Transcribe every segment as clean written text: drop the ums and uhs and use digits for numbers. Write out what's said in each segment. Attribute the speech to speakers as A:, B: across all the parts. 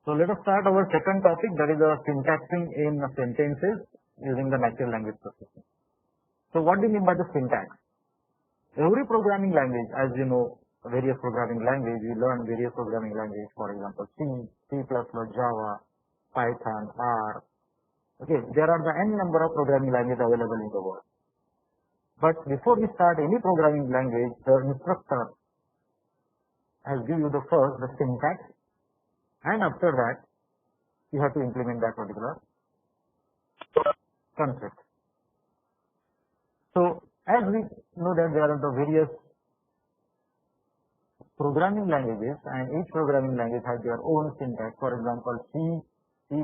A: So let us start our second topic, that is the syntaxing in sentences using the natural language processing. So what do you mean by the syntax? Every programming language, as you know, various programming language, we learn various programming language, for example, C++, Java, Python, R. Okay, there are the n number of programming languages available in the world. But before we start any programming language, the instructor has given you the first, the syntax, and after that, you have to implement that particular concept. So, as we know that there are the various programming languages, and each programming language has their own syntax. For example, C++,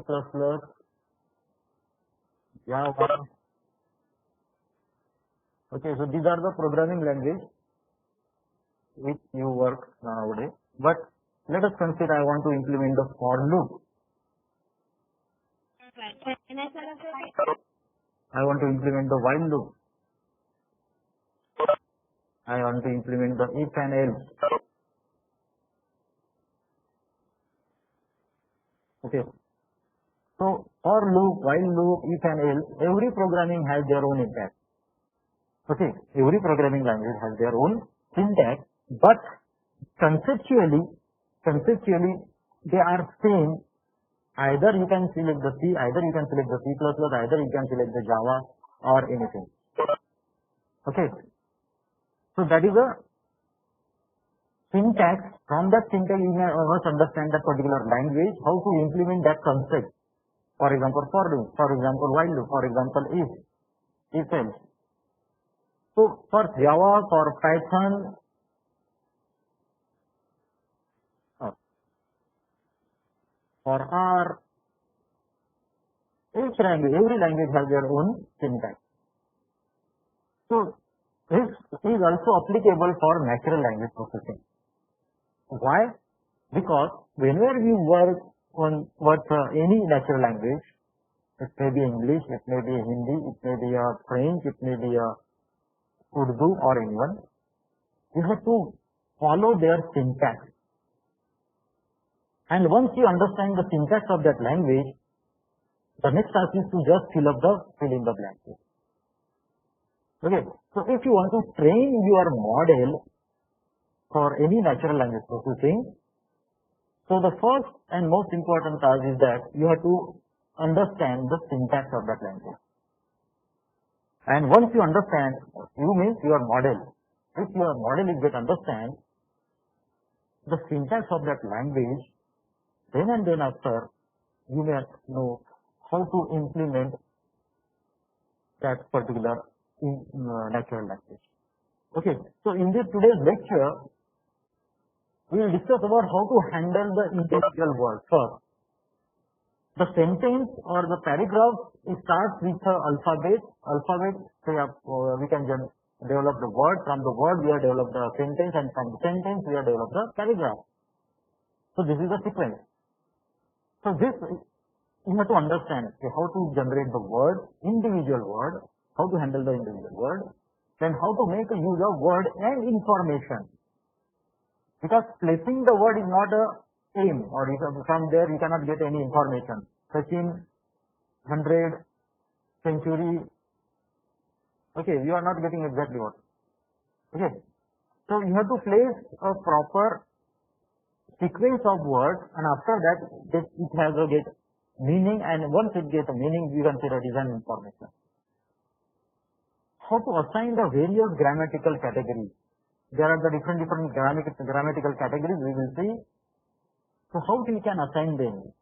A: Java. Okay, so these are the programming language which you work nowadays. But let us consider I want to implement the for loop. I want to implement the while loop. I want to implement the if and else. Okay. So for loop, while loop, if and else, every programming has their own syntax. Okay. Every programming language has their own syntax, but conceptually they are same. Either you can select the C, either you can select the C++, either you can select the Java or anything. Okay. So that is a syntax. From that syntax you must understand that particular language, how to implement that concept. For example, for loop, for example, while loop, for example, if else. So for Java, for Python, for R, every language has their own syntax. So this is also applicable for natural language processing. Why? Because whenever you work on any natural language, it may be English, it may be Hindi, it may be French, it may be Urdu or anyone, you have to follow their syntax. And once you understand the syntax of that language, the next task is to just fill in the blanks. Okay, so if you want to train your model for any natural language processing, so the first and most important task is that you have to understand the syntax of that language. And once you understand, you means your model. If your model is get understand the syntax of that language, then and then after you may know how to implement that particular natural language. Okay, so in this today's lecture, we will discuss about how to handle the individual words. First, the sentence or the paragraph, it starts with the alphabet. We can develop the word. From the word, we have developed the sentence, and from the sentence, we have developed the paragraph. So this is the sequence. So this, you have to understand how to generate the word, individual word, how to handle the individual word, then how to make a use of word and information. Because placing the word is not a aim, or from there you cannot get any information. Sachin, 100, century. Okay, you are not getting exactly what. Okay, so you have to place a proper sequence of words, and after that it has to get meaning, and once it gets a meaning, you can say that is an information. How to assign the various grammatical categories. There are the different grammatical categories we will see. So how you can assign them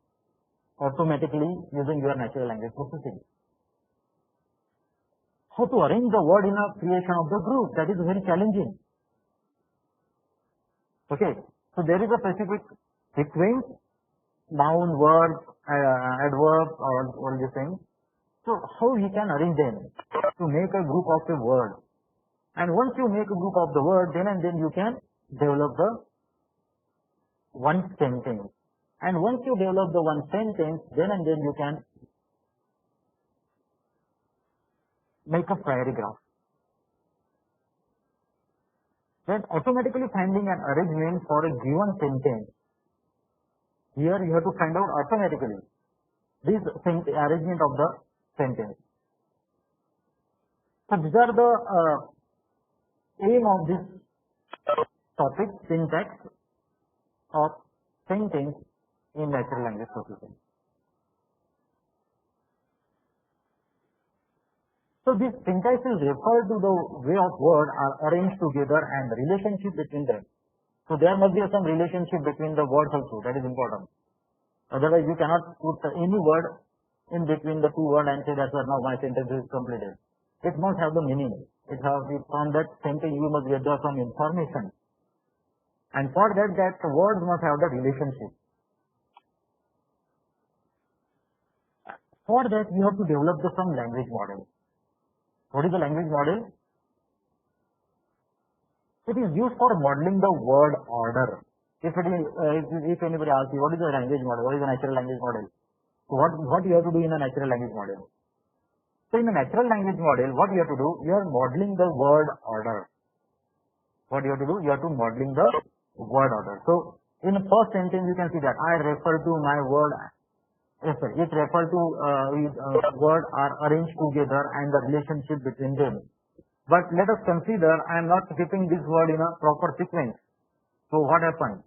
A: automatically using your natural language processing. How to arrange the word in a creation of the group, that is very challenging. Okay, so there is a specific sequence, noun, verb, adverb, all these things. So how we can arrange them to make a group of the word. And once you make a group of the word, then and then you can develop the one sentence. And once you develop the one sentence, then and then you can make a paragraph. Then automatically finding an arrangement for a given sentence here you have to find out automatically this arrangement of the sentence. So these are the aim of this topic, syntax of sentence in natural language processing. So this syntax is referred to the way of words are arranged together and the relationship between them. So there must be some relationship between the words also, that is important. Otherwise you cannot put any word in between the two words and say that now my sentence is completed. It must have the meaning. From that sentence you must get some information. And for that words must have the relationship. For that you have to develop some language model. What is the language model? It is used for modeling the word order. If anybody asks you what is the language model, what is the natural language model? So what you have to do in a natural language model? So in a natural language model, what you have to do? You are modeling the word order. What you have to do? You have to modeling the word order. So in the first sentence you can see that I refer to my word. Yes, sir. It refers to words are arranged together and the relationship between them. But let us consider I am not keeping this word in a proper sequence. So what happened?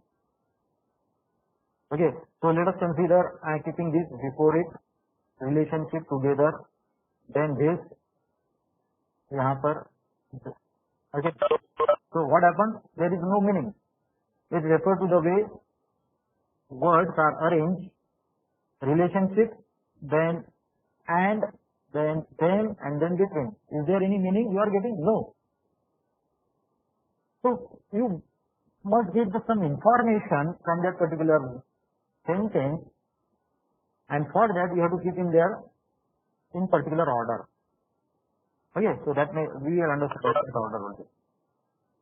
A: Okay. So let us consider I am keeping this before it, relationship together, then this, यहाँ पर. Okay. So what happened? There is no meaning. It refers to the way words are arranged. Relationship, then and, then them, and then between. Is there any meaning you are getting? No. So you must get some information from that particular sentence, and for that you have to keep in there in particular order. Okay, so that we will understand the order also.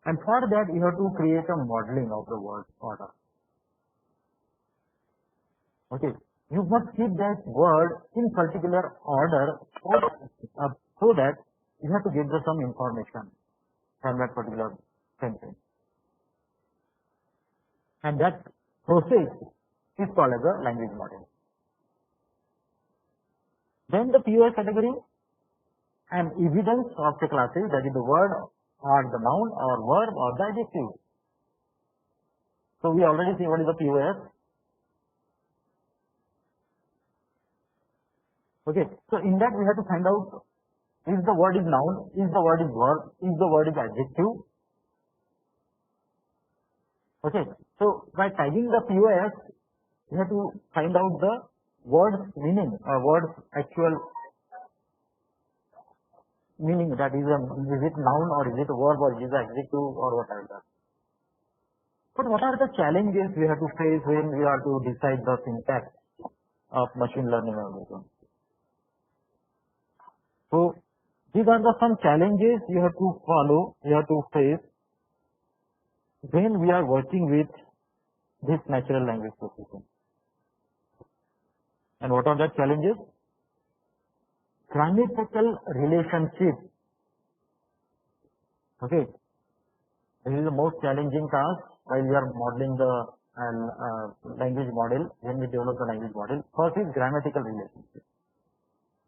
A: And for that you have to create a modeling of the word order. Okay. You must keep that word in particular order so that you have to give some information from that particular sentence. And that process is called as a language model. Then the POS category and evidence of the classes, that is the word or the noun or verb or the adjective. So we already see what is the POS. Okay, so in that we have to find out if the word is noun, if the word is verb, if the word is adjective. Okay, so by tagging the POS, we have to find out the word's meaning, word's actual meaning, that is it noun or is it a verb or is it adjective or whatever. But what are the challenges we have to face when we are to decide the syntax of machine learning algorithm? So these are some challenges you have to follow, you have to face when we are working with this natural language processing. And what are the challenges? Grammatical relationship. Okay, this is the most challenging task while we are modeling the language model. When we develop the language model, first is grammatical relationship.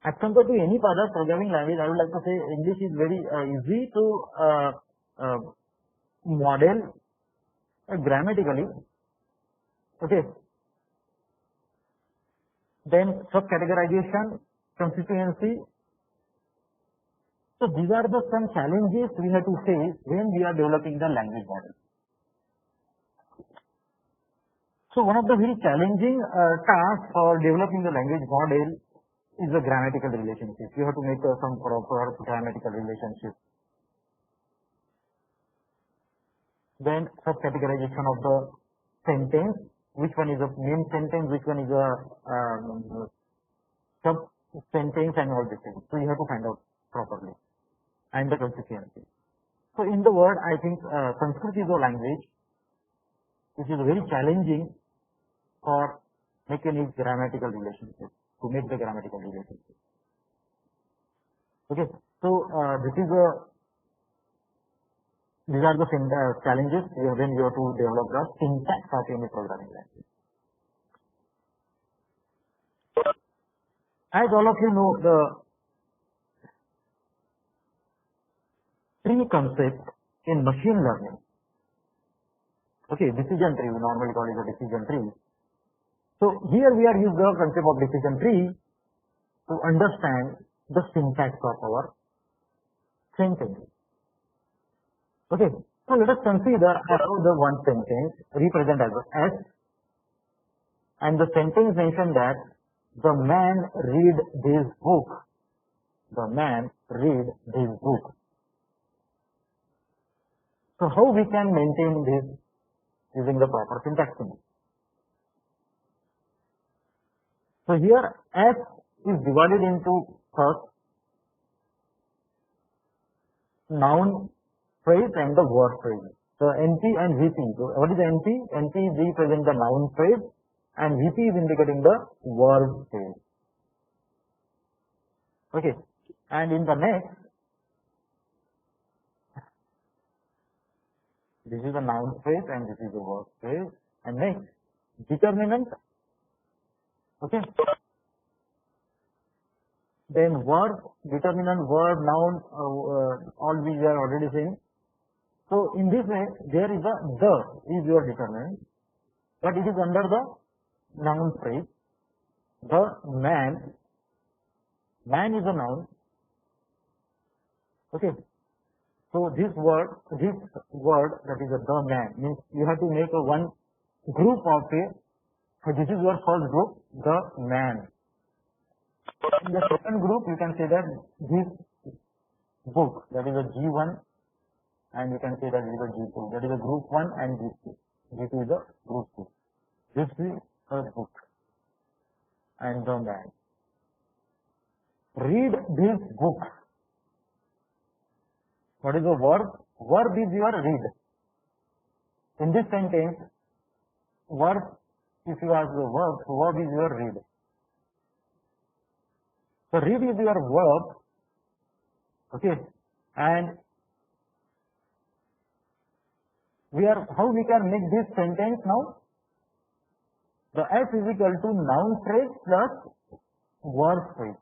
A: As compared to any other programming language, I would like to say English is very easy to model grammatically. Okay. Then subcategorization, constituency. So these are the some challenges we have to face when we are developing the language model. So one of the very challenging tasks for developing the language model is the grammatical relationship. You have to make some proper grammatical relationship. Then subcategorization of the sentence, which one is a main sentence, which one is a sub sentence, and all these things. So you have to find out properly. And the consistency. So in the word, I think Sanskrit is a language which is very challenging for making its grammatical relationship. To make the grammatical relationship. Okay, so these are the challenges when you have to develop the syntax of any programming language. As all of you know, the tree concept in machine learning. Okay, decision tree, we normally call it a decision tree. So here we are using the concept of decision tree to understand the syntax of our sentence. Okay, so let us consider how the one sentence represent as S, and the sentence mentioned that the man read this book. The man read this book. So how we can maintain this using the proper syntaxing? So here S is divided into first noun phrase and the verb phrase. So NP and VP. So what is NP? NP is represent the noun phrase and VP is indicating the verb phrase. Okay. And in the next, this is the noun phrase and this is the verb phrase. And next, determinant. Okay. Then verb, determinant, verb, noun, all these are already seen. So in this way, there is a the is your determinant, but it is under the noun phrase. The man is a noun. Okay. So this word that is a the man means you have to make a one group of a. So this is your first group, the man. In the second group, you can say that this book, that is a G1, and you can say that it is a G2. That is a group 1 and G2. G2 is a group 2. This is a book and the man. Read this book. What is the verb? Verb is your read. In this sentence, verb, if you ask the verb is your read. So read is your verb, okay, and how we can make this sentence now? The S is equal to noun phrase plus verb phrase.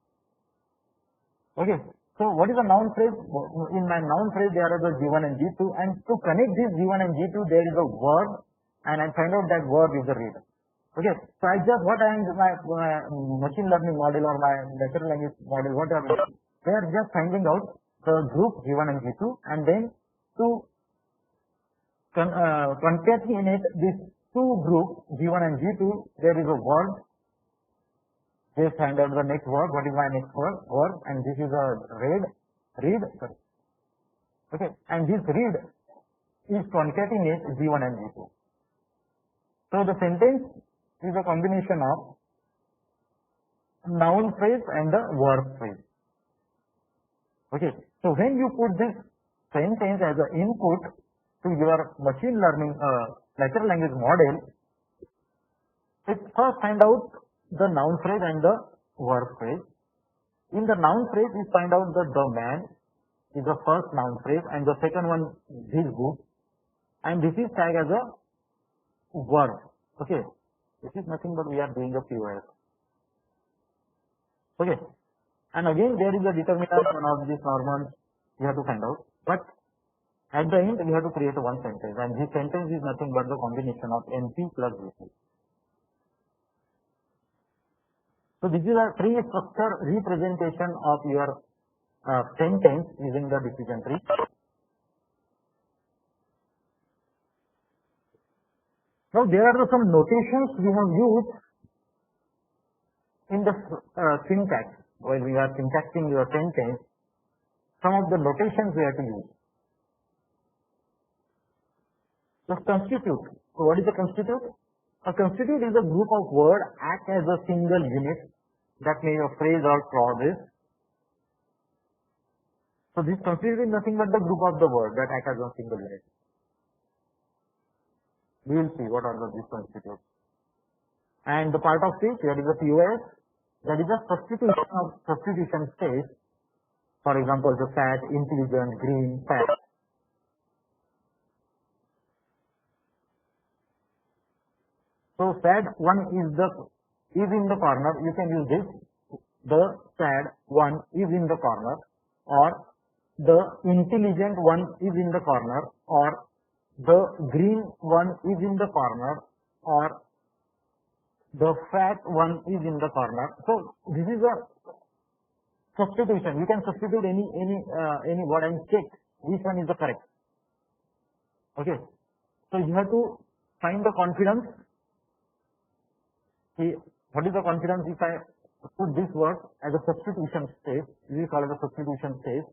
A: Okay, so what is a noun phrase? In my noun phrase there are the G1 and G2, and to connect this G1 and G2 there is a verb, and I find out that verb is the read. Okay, so I just what I am my machine learning model or my natural language model, what are they are just finding out the group G1 and G2, and then to concatenate these two groups G1 and G2, there is a verb. They find out the next verb. What is my next verb? And this is a read. Sorry. Okay, and this read is concatenate G1 and G2. So the sentence is a combination of noun phrase and the verb phrase. Okay, so when you put this sentence as an input to your machine learning natural language model, it first find out the noun phrase and the verb phrase. In the noun phrase, you find out that the man is the first noun phrase and the second one this book, and this is tagged as a verb. Okay. This is nothing but we are doing a POS. Okay. And again there is a determinant of this normal you have to find out. But at the end we have to create one sentence, and this sentence is nothing but the combination of NP plus VP. So this is a tree structure representation of your sentence using the decision tree. Now there are some notations we have used in the syntax while we are syntaxing your sentence. Some of the notations we have to use. The constitute. So what is a constitute? A constitute is a group of words act as a single unit that may be a phrase or clauses. So this constitute is nothing but the group of the word that act as a single unit. We will see what are these constitutes. And the part of speech, there is a POS, that is a substitution space. For example, the fat, intelligent, green, fat. So fat one is in the corner. You can use this the sad one is in the corner, or the intelligent one is in the corner, or the green one is in the corner, or the fat one is in the corner. So this is a substitution. You can substitute any word and check which one is the correct. Okay. So you have to find the confidence. See, what is the confidence if I put this word as a substitution stage? We call it a substitution stage.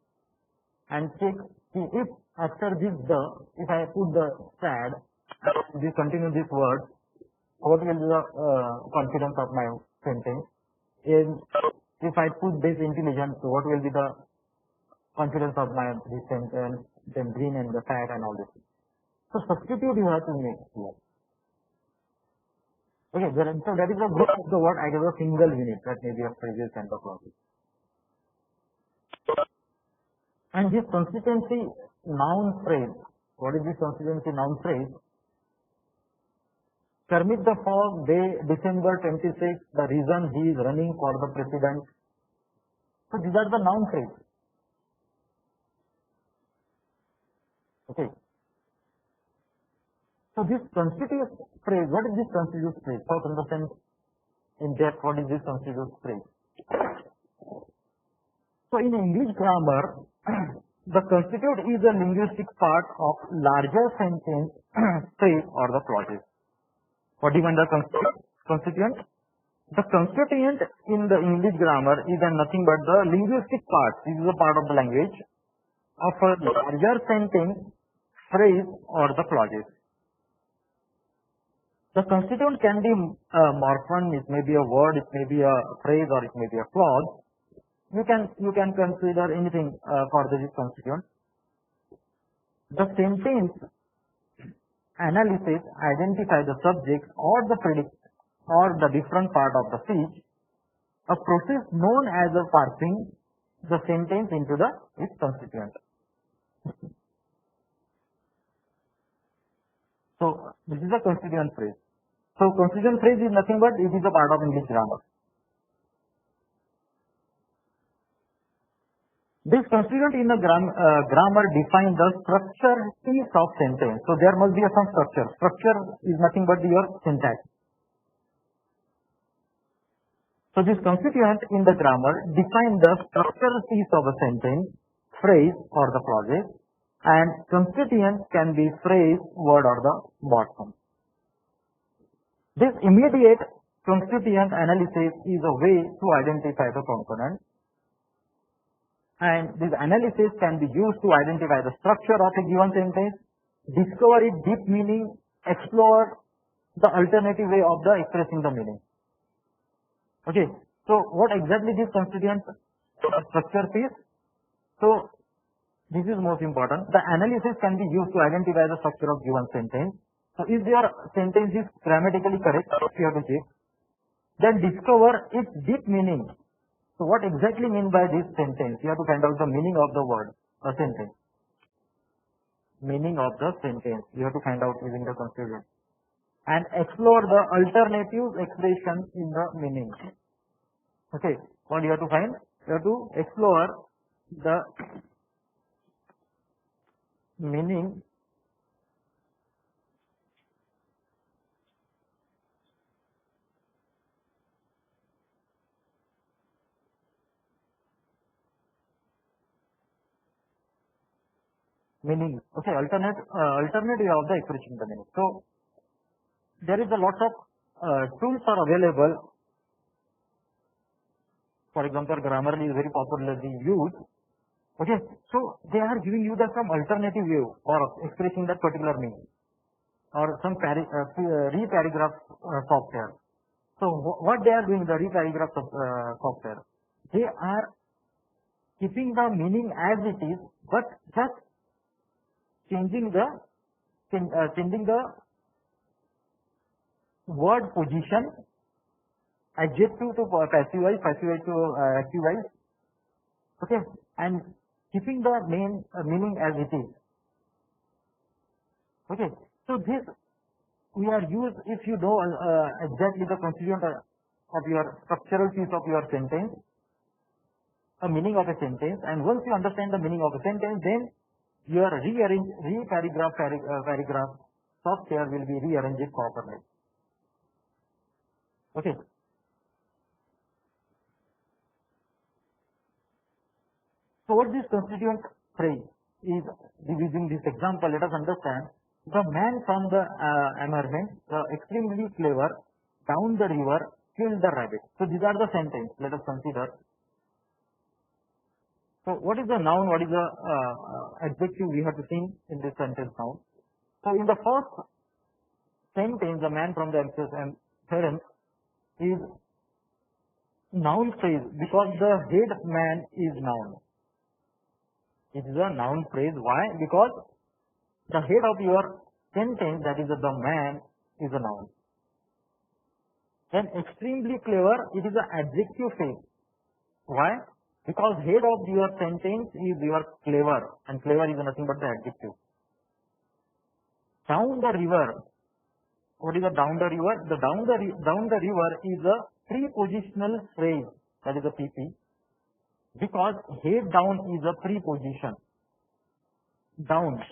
A: And check, see, if after this if I put the sad, we continue this word, what will be the confidence of my sentence? And if I put this intelligence, what will be the confidence of my this sentence, then green and the fat and all this. So substitute you have to make here. Okay, so that is the group of the word I give a single unit, that may be a phrase and a clause. And this constituency noun phrase, what is this constituency noun phrase? Kermit the Frog, day December 26, the reason he is running for the president. So these are the noun phrase. Okay. So this constitutive phrase, what is this constitutive phrase? How to understand in depth what is this constitutive phrase? So in English grammar, the constituent is a linguistic part of larger sentence, phrase or the clauses. What do you mean the constituent? The constituent in the English grammar is nothing but the linguistic part. This is a part of the language of a larger sentence, phrase or the clauses. The constituent can be a morpheme, it may be a word, it may be a phrase, or it may be a clause. You can consider anything for this constituent. The sentence analysis identify the subject or the predict or the different part of the speech, a process known as a parsing the sentence into its constituent. So this is a constituent phrase. So constituent phrase is nothing but it is a part of English grammar. This constituent in the grammar defines the structure piece of sentence. So there must be some structure. Structure is nothing but your syntax. So this constituent in the grammar defines the structure piece of a sentence, phrase or the clause, and constituent can be phrase, word or the bottom. This immediate constituent analysis is a way to identify the component, and this analysis can be used to identify the structure of a given sentence, discover its deep meaning, explore the alternative way of the expressing the meaning. Okay, so what exactly this constituent structure piece? So this is most important. The analysis can be used to identify the structure of given sentence. So if your sentence is grammatically correct, you have to check. Then discover its deep meaning. So what exactly mean by this sentence? You have to find out the meaning of the word, a sentence. Meaning of the sentence. You have to find out using the constituent. And explore the alternative expression in the meaning. Okay, what you have to find? You have to explore the meaning okay, alternative of the expression in the meaning. So there is a lot of tools are available. For example, Grammarly is very popularly used. Okay, so they are giving you some alternative way for expressing that particular meaning, or some re-paragraph software. So what they are doing, the re-paragraph software, they are keeping the meaning as it is, but just changing the word position, adjective to passive to active, okay, and keeping the main meaning as it is. Okay, so this we are used if you know exactly the constituent of your structural piece of your sentence. a meaning of a sentence, and once you understand the meaning of a sentence, then your paragraph software will be rearranged properly. Okay. So what this constituent phrase is, using this example, let us understand. The man from the Amarment, extremely clever, down the river, killed the rabbit. So these are the sentences. Let us consider. So what is the noun? What is the adjective we have to see in this sentence now? So in the first sentence, the man from the parents is noun phrase because the head man is noun. It is a noun phrase. Why? Because the head of your sentence, that is the man, is a noun. Then extremely clever, it is an adjective phrase. Why? Because head of your sentence is your clever, and clever is nothing but the adjective. Down the river. What is the down the river? The down the river is a prepositional phrase, that is a PP. Because head down is a preposition. Down,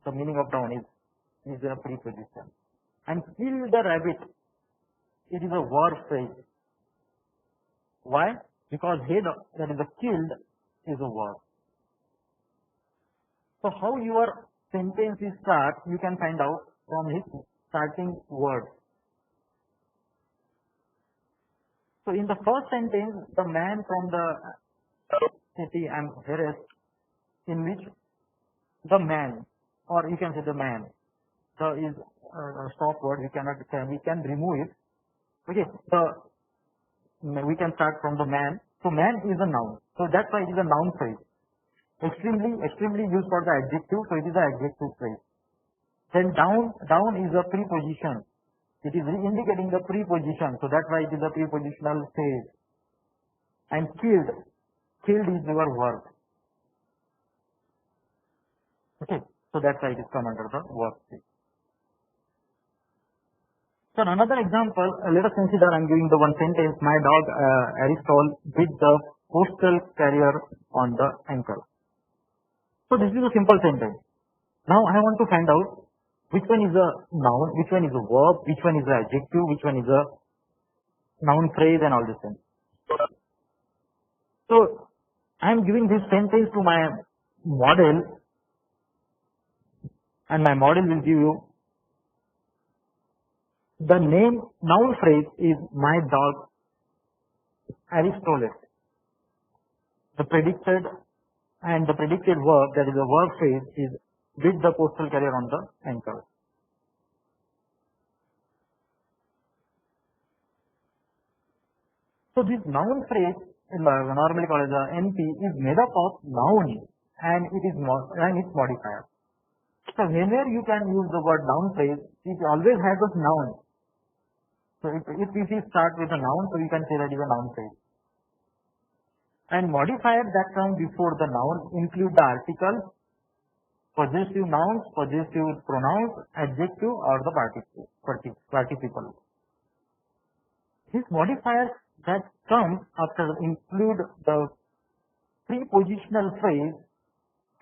A: the meaning of down is a preposition. And kill the rabbit, it is a verb phrase. Why? Because head, that is a killed, is a verb. So how your sentence is start, you can find out from his starting word. So in the first sentence, the man from the city and harassed, in which the man, or you can say the man, the is a stop word, we can remove it. Okay, we can start from the man. So man is a noun. So that's why it is a noun phrase. Extremely used for the adjective, so it is an adjective phrase. Then down is a preposition. It is indicating the preposition, so that's why it is a prepositional phrase. And killed is your verb. Okay, so that's why it is come under the verb phrase. So another example, let us consider, I am giving the one sentence, my dog Aristotle bit the postal carrier on the ankle. So this is a simple sentence. Now I want to find out which one is a noun, which one is a verb, which one is an adjective, which one is a noun phrase and all this things. So I am giving this sentence to my model, and my model will give you the name. Noun phrase is my dog Aristotle. The predicted verb, that is a verb phrase, is with the postal carrier on the ankle. So this noun phrase, normally called as a NP, is made up of noun and its modifier. So whenever you can use the word noun phrase, it always has a noun. So if we start with a noun, so we can say that is a noun phrase. And modifiers that come before the noun include the article, possessive nouns, possessive pronouns, adjective, or the participle. These modifiers that come after include the prepositional phrase,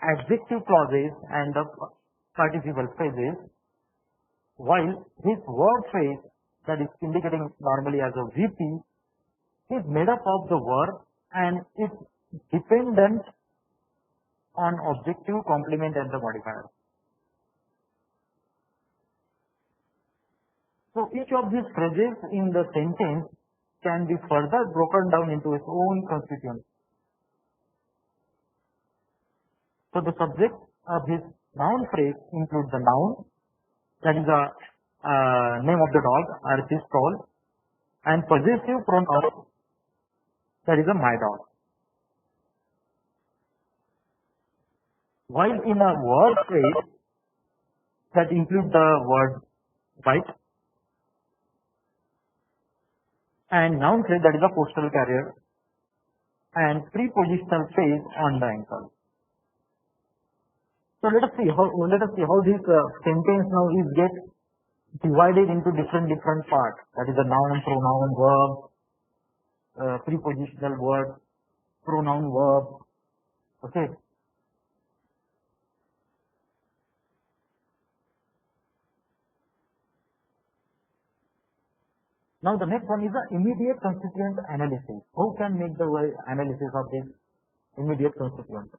A: adjective clauses, and the participle phrases, while this verb phrase, that is indicating normally as a VP, is made up of the verb and is dependent on objective, complement, and the modifier. So each of these phrases in the sentence can be further broken down into its own constituents. So the subject of this noun phrase includes the noun, that is the name of the dog, Aristotle, and possessive pronoun, that is a my dog. While in a verb phrase that includes the word white, and noun phrase, that is a postal carrier, and prepositional phrase on the ankle. So let us see how this sentence now is get divided into different parts. That is the noun, pronoun, verb, prepositional word, pronoun, verb. Okay. Now the next one is the immediate constituent analysis. Who can make the analysis of this immediate constituent?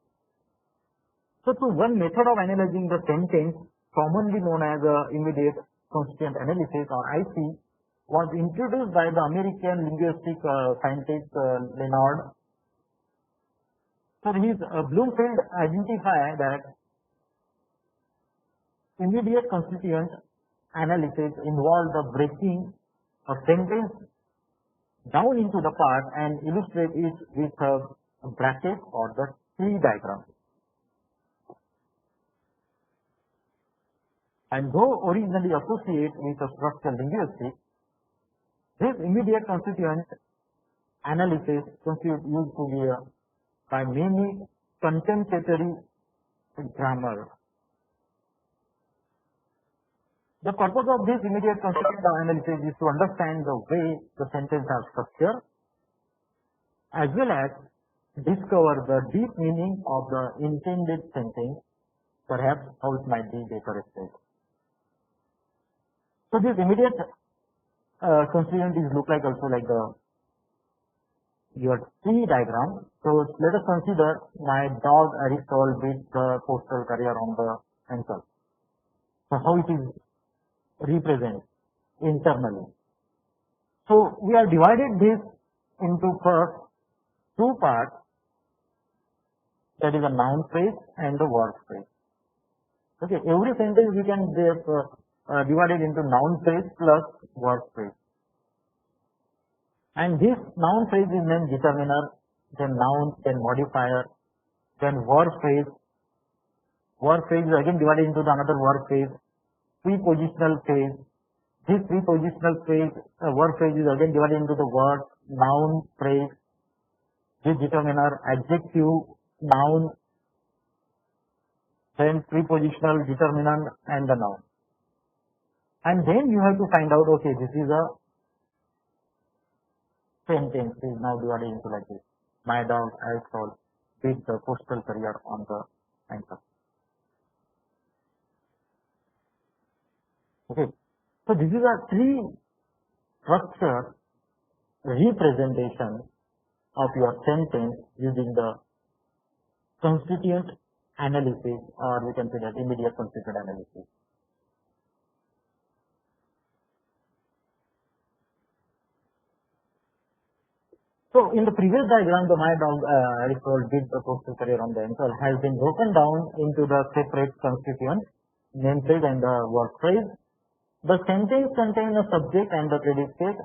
A: So to one method of analyzing the sentence, commonly known as immediate constituent analysis or IC, was introduced by the American linguistic scientist Leonard. So Bloomfield identified that immediate constituent analysis involves the breaking a sentence down into the part and illustrate it with a bracket or the tree diagram. And though originally associated with a structural linguistics, this immediate constituent analysis used to be by many contemporary grammar. The purpose of this immediate constituent analysis is to understand the way the sentence are structured, as well as discover the deep meaning of the intended sentence, perhaps how it might be better expressed. So this immediate constituent is look like also like your tree diagram. So let us consider my dog Aristotle beat the postal carrier on the ankle. So how it is represented internally. So we have divided this into first two parts, that is a noun phrase and the verb phrase. Okay, every sentence we can divided into noun phrase plus verb phrase. And this noun phrase is named determiner, then noun, then modifier, then verb phrase. Verb phrase is again divided into another verb phrase, prepositional phrase. This prepositional phrase, verb phrase is again divided into the verb, noun, phrase, this determiner, adjective, noun, then prepositional, determinant, and the noun. And then you have to find out, okay, this is a sentence is now divided into like this. My dog Aristotle beat the postal carrier on the ankle. Okay, so this is a three structure representation of your sentence using the constituent analysis, or we can say that immediate constituent analysis. So in the previous diagram, the my dog Aristotle beat the postal carrier on the ankle has been broken down into the separate constituents, name phrase and the verb phrase. The sentence contains a subject and the predicate,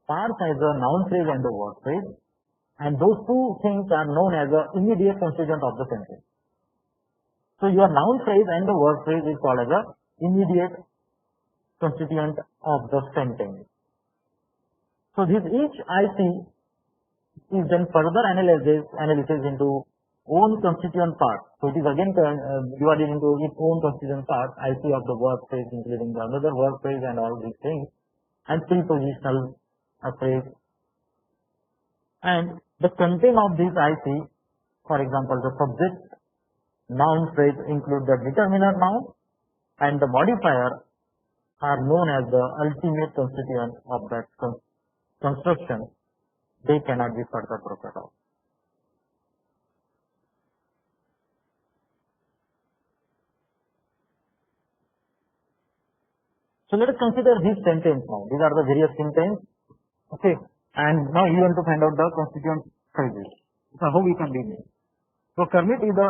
A: parts as a noun phrase and the verb phrase, and those two things are known as the immediate constituent of the sentence. So your noun phrase and the verb phrase is called as the immediate constituent of the sentence. So this each IC is then further analysis into own constituent parts. So it is again divided into its own constituent parts, IC of the verb phrase, including the another verb phrase and all these things, and prepositional phrase. And the content of this IC, for example, the subject noun phrase include the determiner noun, and the modifier are known as the ultimate constituent of that construction. They cannot be further broken out. So let us consider this sentence now. These are the various sentences. Okay. And now you want to find out the constituent phrases. So how we can do this? So Kermit is the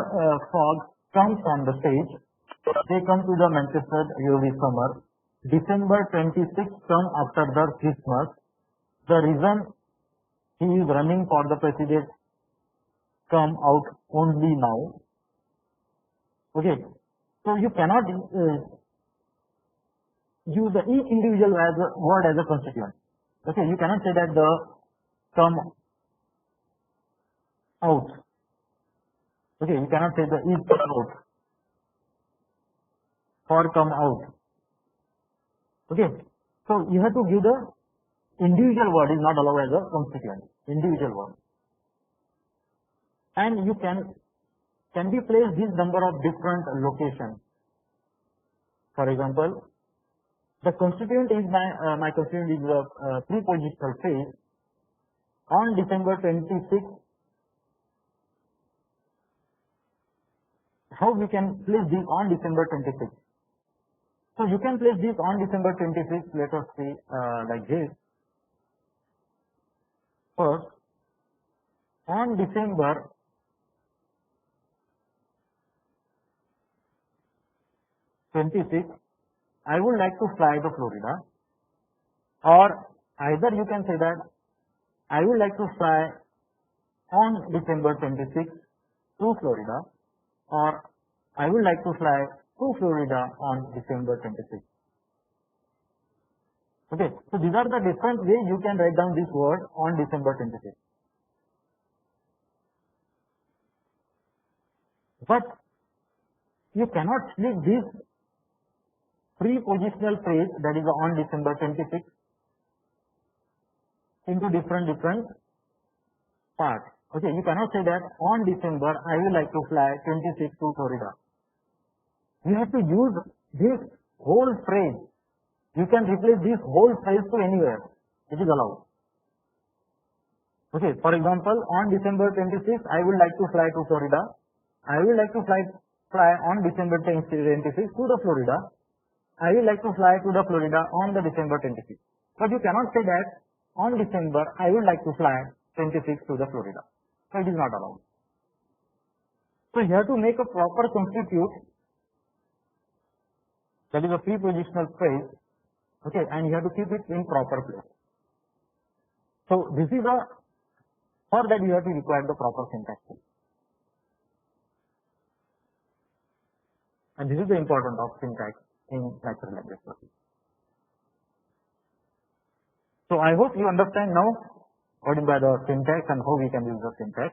A: frog comes on the stage. They come to the Manchester every summer. December 26th come after the Christmas. The reason he is running for the president come out only now. Okay. So you cannot use each individual word as a constituent. Okay, you cannot say that the come out. Okay, you cannot say the is come out or come out. Okay, so you have to give the individual word is not allowed as a constituent. Individual word. and you can be placed this number of different locations. For example, the constituent is my constituent is a prepositional phrase on December 26th. How we can place this on December 26th? So you can place this on December 26th. Let us see like this. First, on December 26th, I would like to fly to Florida, or either you can say that I would like to fly on December 26th to Florida, or I would like to fly to Florida on December 26th. Okay, so these are the different ways you can write down this word on December 26th. But you cannot split this prepositional phrase, that is on December 26th, into different parts. Okay, you cannot say that on December I would like to fly 26 to Florida. You have to use this whole phrase. You can replace this whole phrase to anywhere. It is allowed. Okay, for example, on December 26th I would like to fly to Florida. I would like to fly on December 26th to the Florida. I would like to fly to the Florida on the December 26th. But you cannot say that on December I would like to fly 26th to the Florida. So it is not allowed. So you have to make a proper constitute, that is a prepositional phrase, okay, and you have to keep it in proper place. So this is for that you have to require the proper syntax. And this is the importance of syntax in natural language processing. So I hope you understand now what is by the syntax and how we can use the syntax.